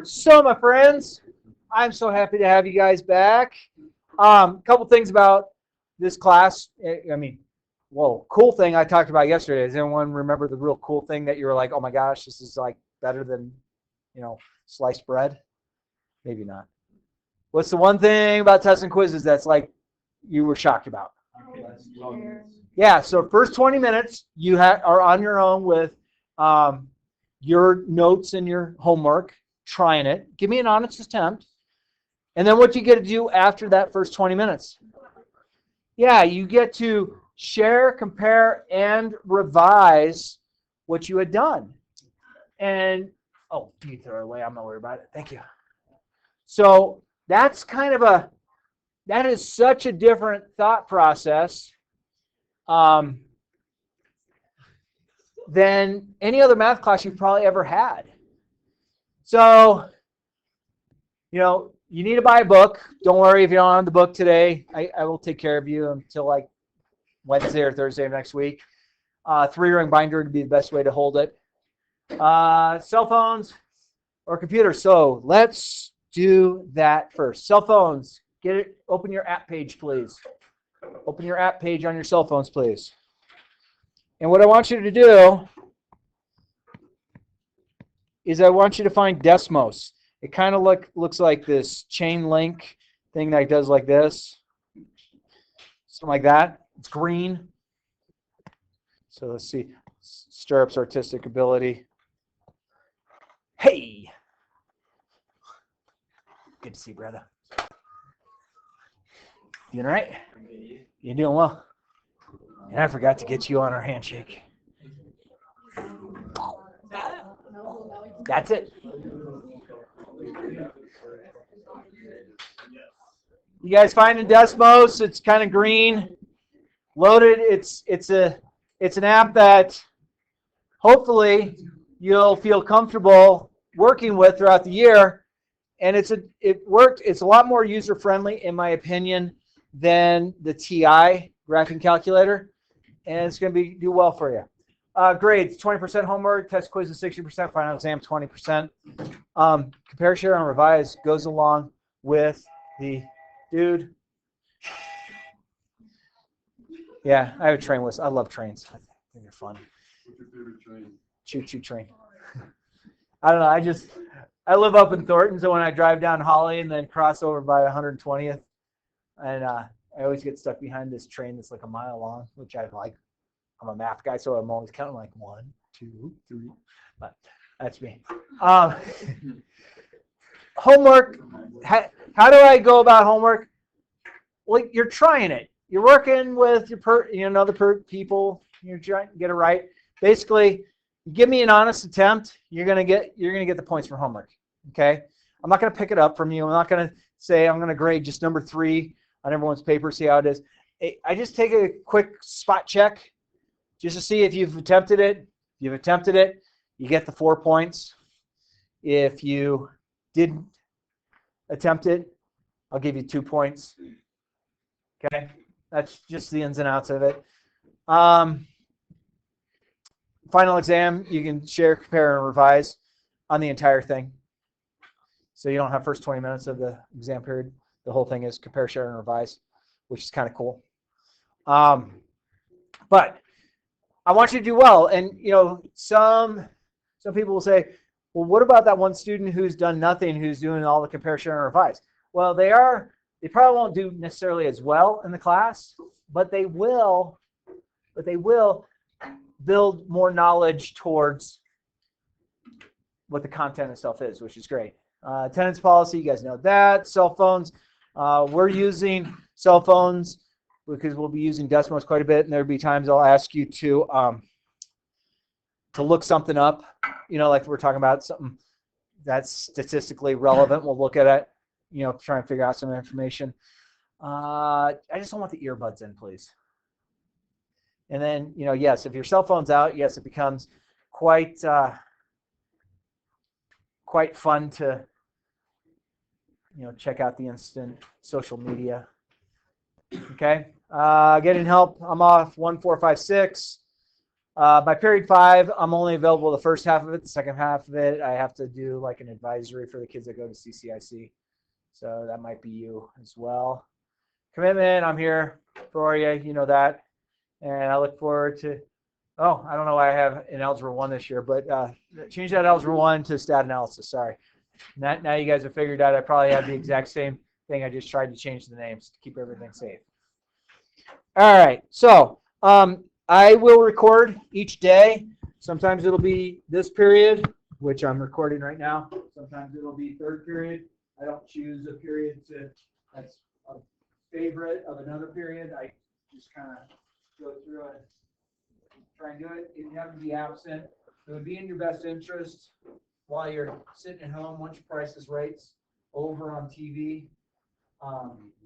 So, my friends, I'm so happy to have you guys back. Couple things about this class. I mean, well, cool thing I talked about yesterday. Does anyone remember the real cool thing that you were like, oh my gosh, this is like better than, sliced bread? Maybe not. What's the one thing about tests and quizzes that's like you were shocked about? Yeah, so first 20 minutes you are on your own with um, your notes and your homework, trying it. Give me an honest attempt. And then what you get to do after that first 20 minutes? Yeah, you get to share, compare, and revise what you had done. And, oh, you throw it away. I'm not worried about it. Thank you. So that's that is such a different thought process um, than any other math class you've probably ever had. So, you need to buy a book. Don't worry if you don't have the book today. I will take care of you until like Wednesday or Thursday of next week. 3-ring binder would be the best way to hold it. Cell phones or computers. So let's do that first. Cell phones. Get it. Open your app page, please. Open your app page on your cell phones, please. And what I want you to do is I want you to find Desmos. It kind of looks like this chain link thing that does like this. Something like that. It's green. So let's see. Stirrups artistic ability. Hey! Good to see you, brother. You doing all right? You doing well? And I forgot to get you on our handshake. That's it. You guys finding Desmos? It's kind of green, loaded. It's an app that hopefully you'll feel comfortable working with throughout the year, and it worked. It's a lot more user friendly, in my opinion, than the TI graphing calculator, and it's going to do well for you. Grades: 20% homework, test quizzes 60%, final exam 20%. Compare, share, and revise goes along with the dude. Yeah, I have a train whistle. I love trains. I think they're fun. What's your favorite train? Choo-choo train. I don't know. I live up in Thornton, so when I drive down Holly and then cross over by 120th, and I always get stuck behind this train that's like a mile long, which I like. I'm a math guy, so I'm always counting like 1, 2, 3. But that's me. Homework. How do I go about homework? Well, you're trying it. You're working with your other people. You're trying to get it right. Basically, give me an honest attempt. You're gonna get the points for homework. Okay. I'm not gonna pick it up from you. I'm not gonna say I'm gonna grade just number 3 on everyone's paper. See how it is. I just take a quick spot check just to see if you've attempted it. If you've attempted it, you get the 4 points. If you didn't attempt it, I'll give you 2 points. Okay, that's just the ins and outs of it. Final exam, you can share, compare, and revise on the entire thing. So you don't have first 20 minutes of the exam period. The whole thing is compare, share, and revise, which is kind of cool. But I want you to do well. And some people will say, well, what about that one student who's done nothing, who's doing all the compare, share, and revise? Well, they probably won't do necessarily as well in the class, but they will build more knowledge towards what the content itself is, which is great. Attendance policy, you guys know that. Cell phones, we're using cell phones because we'll be using Desmos quite a bit, and there'll be times I'll ask you to look something up, like we're talking about something that's statistically relevant. We'll look at it, try and figure out some information. I just don't want the earbuds in, please. And then, yes, if your cell phone's out, yes, it becomes quite fun to, check out the instant social media. Okay, getting help. I'm off 1, 4, 5, 6. My period 5, I'm only available the first half of it. The second half of it, I have to do like an advisory for the kids that go to CCIC. So that might be you as well. Commitment, I'm here for you. You know that. And I look forward to, oh, I don't know why I have an Algebra 1 this year, but change that Algebra 1 to stat analysis. Sorry. Now you guys have figured out I probably have the exact same thing. I just tried to change the names to keep everything safe. All right. So I will record each day. Sometimes it'll be this period, which I'm recording right now. Sometimes it'll be third period. I don't choose a period that's a favorite of another period. I just kind of go through and try and do it. If you happen to be absent, it would be in your best interest while you're sitting at home, once your Price is Rights over on TV,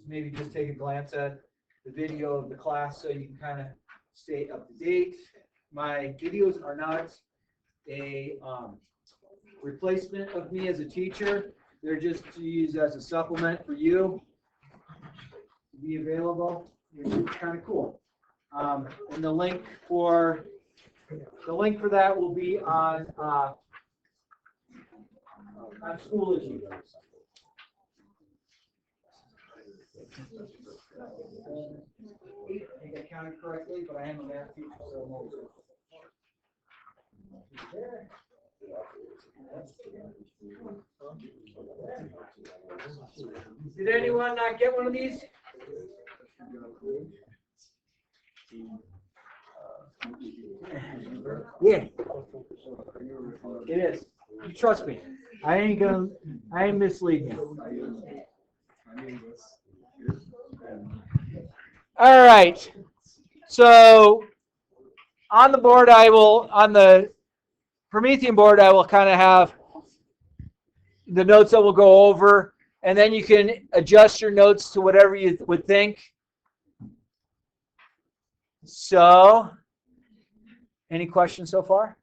maybe just take a glance at the video of the class so you can kind of stay up to date. My videos are not a replacement of me as a teacher. They're just to use as a supplement for you to be available. It's kind of cool. And the link for that will be on Schoology. I think I counted correctly, but I am a math teacher, so I'm always there. Did anyone not get one of these? Yeah, it is. You trust me. I ain't misleading you. All right. So on the board, on the Promethean board, I will kind of have the notes that we'll go over, and then you can adjust your notes to whatever you would think. So, any questions so far?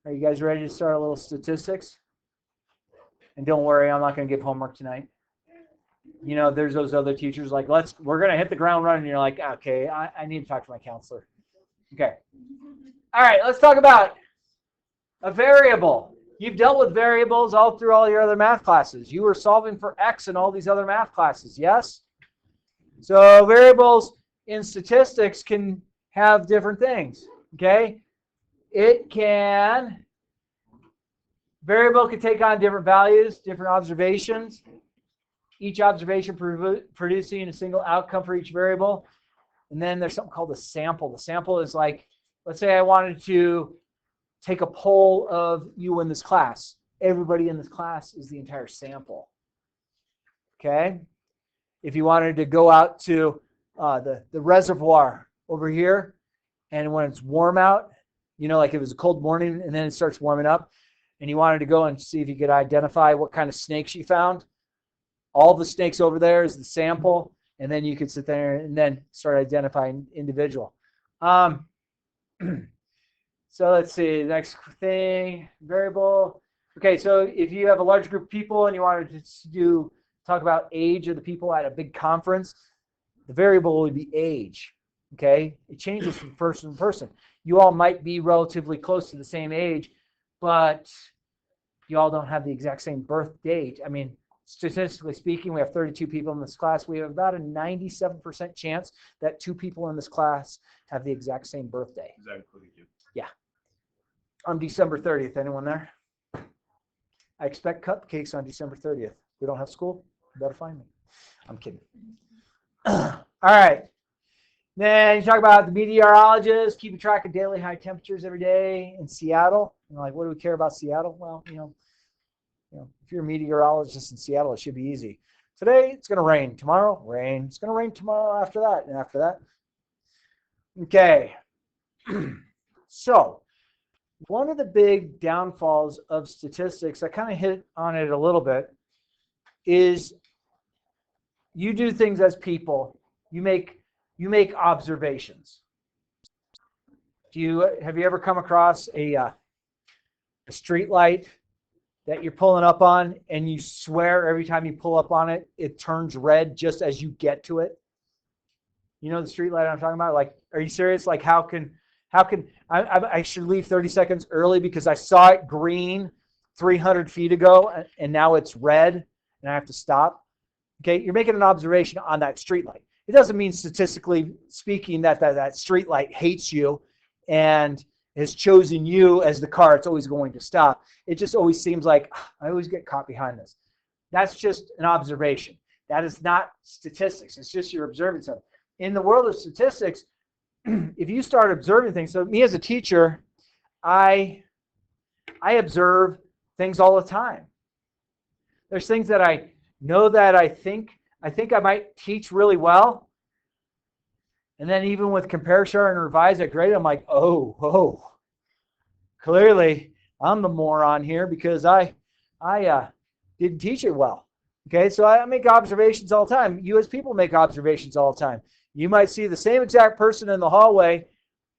Are you guys ready to start a little statistics? And don't worry, I'm not going to give homework tonight. You know, there's those other teachers like, we're going to hit the ground running. And you're like, okay, I need to talk to my counselor. Okay. All right, let's talk about a variable. You've dealt with variables all through all your other math classes. You were solving for X in all these other math classes, yes? So variables in statistics can have different things, okay? Variable can take on different values, different observations. Each observation producing a single outcome for each variable. And then there's something called a sample. The sample is like, let's say I wanted to take a poll of you in this class. Everybody in this class is the entire sample. Okay? If you wanted to go out to the reservoir over here, and when it's warm out, you know, like it was a cold morning and then it starts warming up, and you wanted to go and see if you could identify what kind of snakes you found, all the snakes over there is the sample, and then you could sit there and then start identifying individual. So let's see, next thing, variable. Okay, so if you have a large group of people and you wanted to talk about age of the people at a big conference, the variable would be age. Okay, it changes from person to person. You all might be relatively close to the same age, but you all don't have the exact same birth date. I mean, statistically speaking, we have 32 people in this class. We have about a 97% chance that 2 people in this class have the exact same birthday. Is that including you? Yeah. On December 30th. Anyone there? I expect cupcakes on December 30th. We don't have school? You better find me. I'm kidding. All right. Then you talk about the meteorologist keeping track of daily high temperatures every day in Seattle. You're like, what do we care about Seattle? Well, you know, if you're a meteorologist in Seattle, it should be easy. Today, it's going to rain. Tomorrow, rain. It's going to rain tomorrow after that, and after that. Okay. So, one of the big downfalls of statistics, I kind of hit on it a little bit, is you do things as people. You make observations. Have you ever come across a street light that you're pulling up on, and you swear every time you pull up on it, it turns red just as you get to it? You know the street light I'm talking about? Like, are you serious? Like, how can How can I should leave 30 seconds early because I saw it green 300 feet ago and now it's red and I have to stop. Okay, you're making an observation on that street light. It doesn't mean statistically speaking that street light hates you and has chosen you as the car it's always going to stop. It just always seems like I always get caught behind this. That's just an observation. That is not statistics. It's just you're observing something. In the world of statistics, if you start observing things, so me as a teacher, I observe things all the time. There's things that I know that I think I might teach really well. And then even with compare, share, and revise at grade, I'm like, oh, clearly I'm the moron here because I didn't teach it well. Okay, so I make observations all the time. You as people make observations all the time. You might see the same exact person in the hallway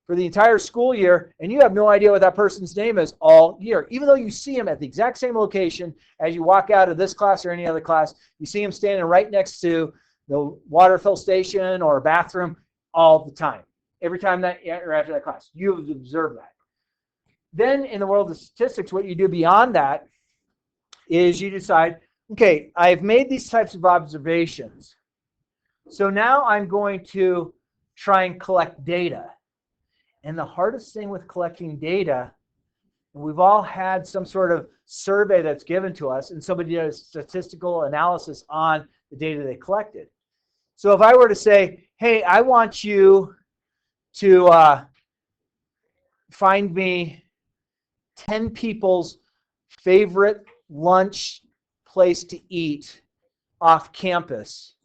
for the entire school year, and you have no idea what that person's name is all year. Even though you see him at the exact same location as you walk out of this class or any other class, you see him standing right next to the water fill station or bathroom all the time. Every time that you're after that class, you've observed that. Then in the world of statistics, what you do beyond that is you decide, okay, I've made these types of observations. So now I'm going to try and collect data. And the hardest thing with collecting data, we've all had some sort of survey that's given to us, and somebody did a statistical analysis on the data they collected. So if I were to say, hey, I want you to find me 10 people's favorite lunch place to eat off campus,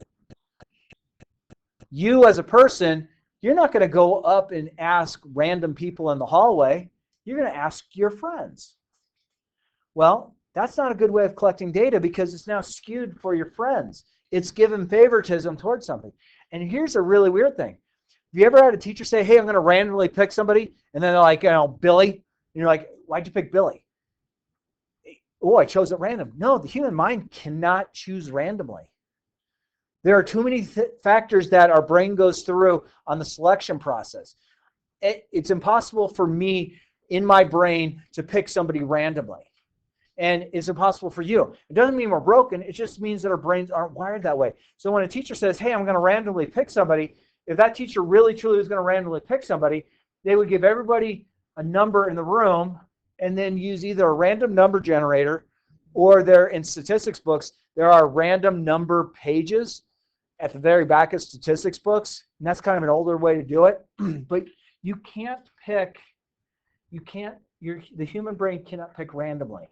you as a person, you're not going to go up and ask random people in the hallway. You're going to ask your friends. Well, that's not a good way of collecting data because it's now skewed for your friends. It's given favoritism towards something. And here's a really weird thing. Have you ever had a teacher say, hey, I'm going to randomly pick somebody? And then they're like, Billy. And you're like, why'd you pick Billy? Oh, I chose at random. No, the human mind cannot choose randomly. There are too many factors that our brain goes through on the selection process. It's impossible for me in my brain to pick somebody randomly. And it's impossible for you. It doesn't mean we're broken. It just means that our brains aren't wired that way. So when a teacher says, hey, I'm going to randomly pick somebody, if that teacher really truly was going to randomly pick somebody, they would give everybody a number in the room and then use either a random number generator or in statistics books, there are random number pages at the very back of statistics books. And that's kind of an older way to do it. But you can't pick, the human brain cannot pick randomly.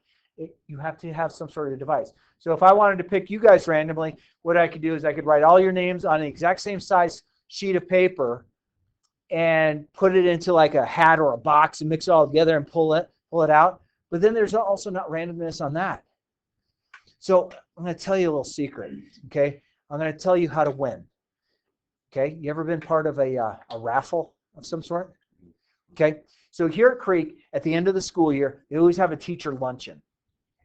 You have to have some sort of device. So if I wanted to pick you guys randomly, what I could do is I could write all your names on the exact same size sheet of paper and put it into like a hat or a box and mix it all together and pull it out. But then there's also not randomness on that. So I'm going to tell you a little secret, okay? I'm going to tell you how to win. Okay? You ever been part of a raffle of some sort? Okay? So here at Creek, at the end of the school year, they always have a teacher luncheon.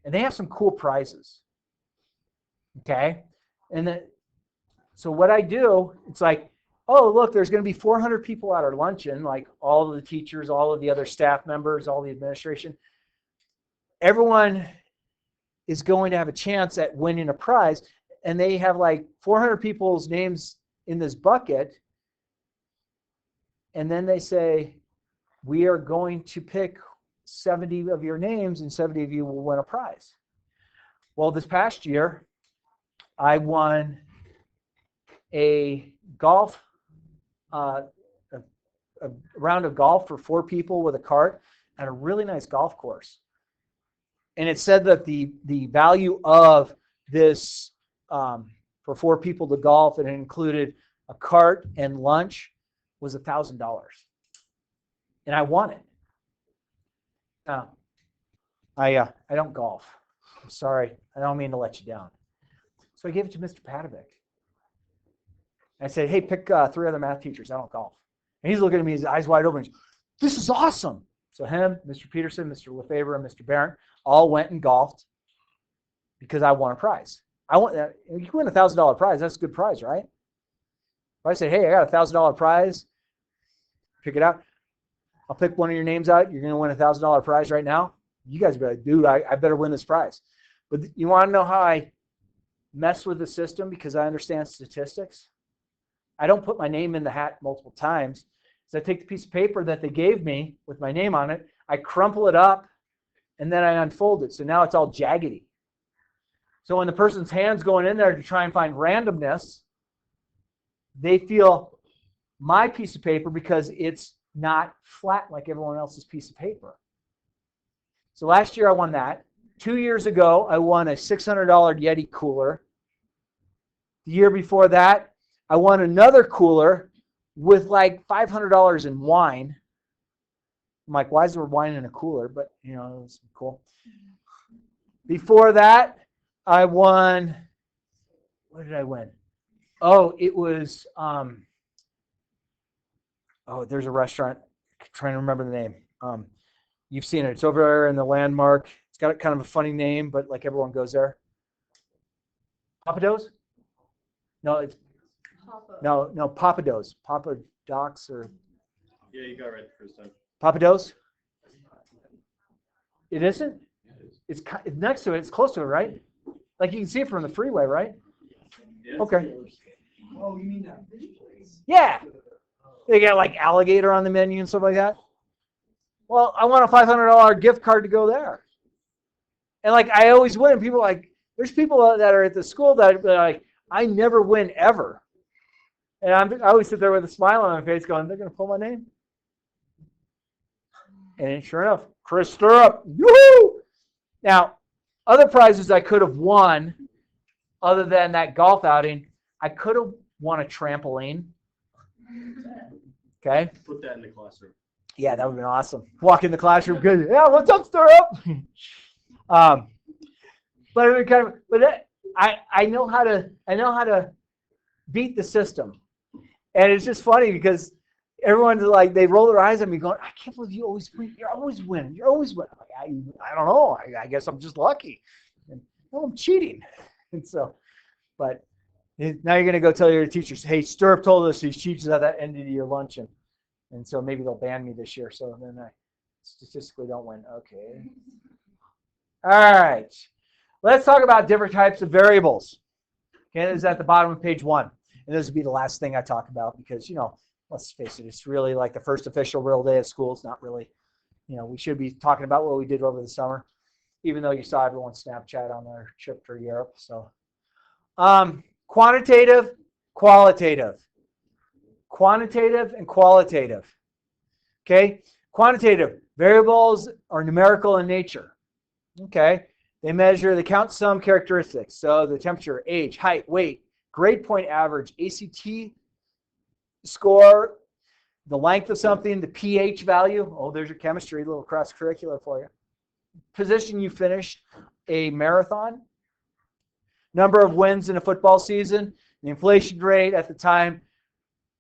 And they have some cool prizes. Okay? And so what I do, it's like, oh, look, there's going to be 400 people at our luncheon, like all of the teachers, all of the other staff members, all the administration. Everyone is going to have a chance at winning a prize. And they have like 400 people's names in this bucket. And then they say, we are going to pick 70 of your names and 70 of you will win a prize. Well, this past year, I won a golf, a round of golf for 4 people with a cart at a really nice golf course. And it said that the value of this for 4 people to golf, and it included a cart and lunch, was $1,000. And I won it. Now, I don't golf. I'm sorry. I don't mean to let you down. So I gave it to Mr. Padovic. I said, hey, pick 3 other math teachers. I don't golf. And he's looking at me, his eyes wide open. This is awesome. So him, Mr. Peterson, Mr. Lefebvre, and Mr. Barrett all went and golfed because I won a prize. You win $1,000 prize. That's a good prize, right? If I say, hey, I got $1,000 prize, pick it out. I'll pick one of your names out. You're going to win a $1,000 prize right now. You guys be like, dude, I better win this prize. But you want to know how I mess with the system because I understand statistics? I don't put my name in the hat multiple times. So I take the piece of paper that they gave me with my name on it, I crumple it up, and then I unfold it. So now it's all jaggedy. So when the person's hand's going in there to try and find randomness, they feel my piece of paper because it's not flat like everyone else's piece of paper. So last year I won that. 2 years ago, I won a $600 Yeti cooler. The year before that, I won another cooler with like $500 in wine. I'm like, why is there wine in a cooler? But, you know, it was cool. Before that, I won, what did I win? Oh, it was, there's a restaurant. I'm trying to remember the name. You've seen it. It's over there in the Landmark. It's got kind of a funny name, but like everyone goes there. Papados? No, it's no Papados. Papa Docs or yeah, you got it right the first time. Papados? It isn't? It's next to it. It's close to it, right? Like you can see it from the freeway, right? Yeah. Okay. Oh, you mean that fish place? Yeah. They got like alligator on the menu and stuff like that. Well, I want a $500 gift card to go there. And like I always win. People like, there's people that are at the school that are like, I never win ever. And I always sit there with a smile on my face going, they're going to pull my name? And sure enough, Chris Stirrup. Yoo-hoo! Now, other prizes I could have won other than that golf outing, I could have won a trampoline. Okay. Put that in the classroom. Yeah, that would have been awesome. Walk in the classroom, good. Yeah, what's up, Stirrup? But it kind of, I know how to beat the system, and it's just funny because everyone's like they roll their eyes at me, going, "I can't believe you always win. You're always winning. You're always winning." Like, I don't know. I guess I'm just lucky. And, well, I'm cheating, and so, but now you're gonna go tell your teachers, "Hey, Stirrup told us he cheats at that end of your luncheon." And so maybe they'll ban me this year. So then I statistically don't win. Okay. All right. Let's talk about different types of variables. Okay, this is at the bottom of page 1. And this will be the last thing I talk about because, you know, let's face it, it's really like the first official real day of school. It's not really, you know, we should be talking about what we did over the summer, even though you saw everyone's Snapchat on their trip to Europe. So quantitative, qualitative. Quantitative and qualitative. Okay, quantitative variables are numerical in nature. Okay, they count some characteristics. So the temperature, age, height, weight, grade point average, ACT score, the length of something, the pH value. Oh, there's your chemistry, a little cross curricular for you. Position you finished a marathon, number of wins in a football season, the inflation rate at the time.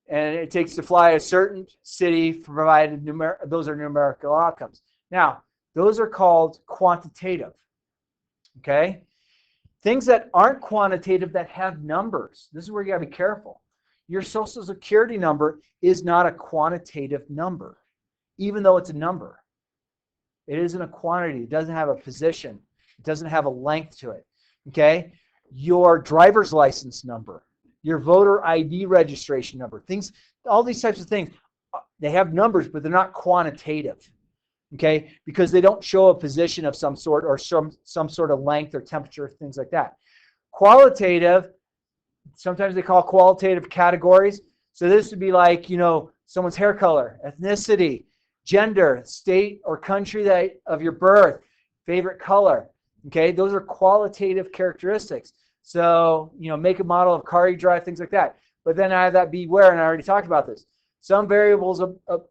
And it takes to fly a certain city provided those are numerical outcomes. Now, those are called quantitative. Okay? Things that aren't quantitative that have numbers. This is where you got to be careful. Your Social Security number is not a quantitative number, even though it's a number. It isn't a quantity. It doesn't have a position. It doesn't have a length to it. Okay? Your driver's license number, your voter ID registration number, things, all these types of things, they have numbers, but they're not quantitative, okay? Because they don't show a position of some sort or some sort of length or temperature, things like that. Qualitative, sometimes they call qualitative categories. So this would be like, you know, someone's hair color, ethnicity, gender, state or country of your birth, favorite color, okay? Those are qualitative characteristics. So, you know, make a model of car you drive, things like that. But then I have that beware, and I already talked about this. Some variables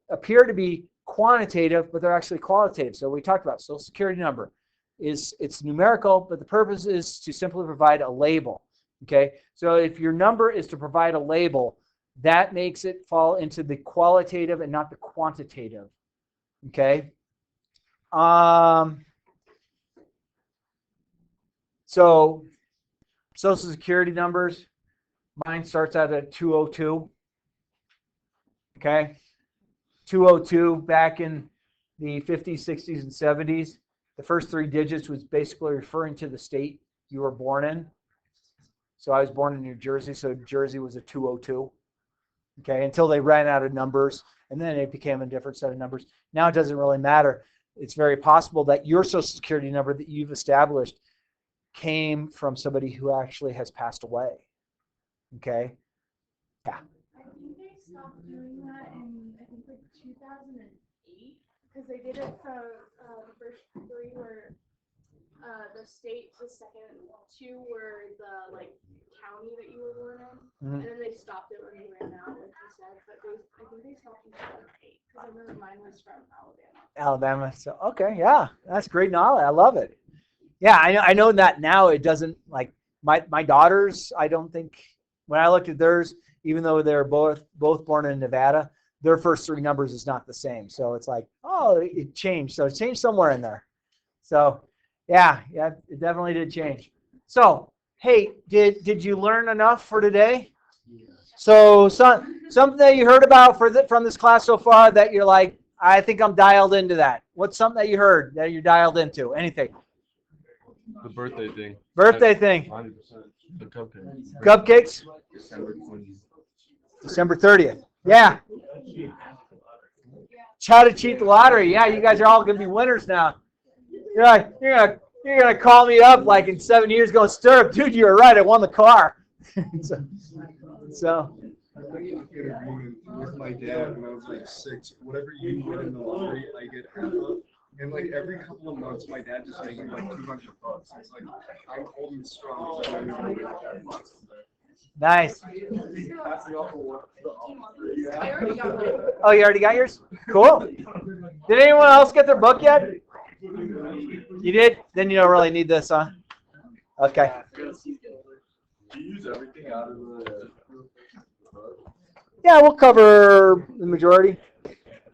appear to be quantitative, but they're actually qualitative. So we talked about Social Security number. It's numerical, but the purpose is to simply provide a label. Okay? So if your number is to provide a label, that makes it fall into the qualitative and not the quantitative. Okay? So Social Security numbers, mine starts out at 202. Okay? 202 back in the 50s, 60s, and 70s. The first 3 digits was basically referring to the state you were born in. So I was born in New Jersey, so Jersey was a 202. Okay, until they ran out of numbers, and then it became a different set of numbers. Now it doesn't really matter. It's very possible that your Social Security number that you've established came from somebody who actually has passed away. Okay? Yeah. I think they stopped doing that in, I think, like 2008, because they did it for the first 3 were the state, the second 2 were the like county that you were born in, and then they stopped it when you ran out, like you said. But I think they stopped in 2008, because I remember mine was from Alabama. Alabama. So okay, yeah, that's great knowledge. I love it. Yeah, I know that now. It doesn't like my daughters. I don't think when I looked at theirs, even though they're both born in Nevada, their first 3 numbers is not the same. So it's like, oh, it changed. So it changed somewhere in there. So yeah, it definitely did change. So hey, did you learn enough for today? So something that you heard about from this class so far that you're like, I think I'm dialed into that. What's something that you heard that you're dialed into? Anything? The birthday thing. Birthday thing. 100%. The cupcake. Cupcakes? December 20th. December 30th. Yeah. How to cheat the lottery. Yeah, you guys are all gonna be winners now. You're gonna call me up like in 7 years going, Stirrup, dude, you were right, I won the car. so With my dad when I was like 6, whatever you win in the lottery, I get half of. And like every couple of months, my dad just makes like $200. It's like I'm holding strong. So I'm gonna get that much. nice. That's the awful one. I already got mine. Oh, you already got yours? Cool. Did anyone else get their book yet? You did? Then you don't really need this, huh? Okay. You use everything out of the. Yeah, we'll cover the majority.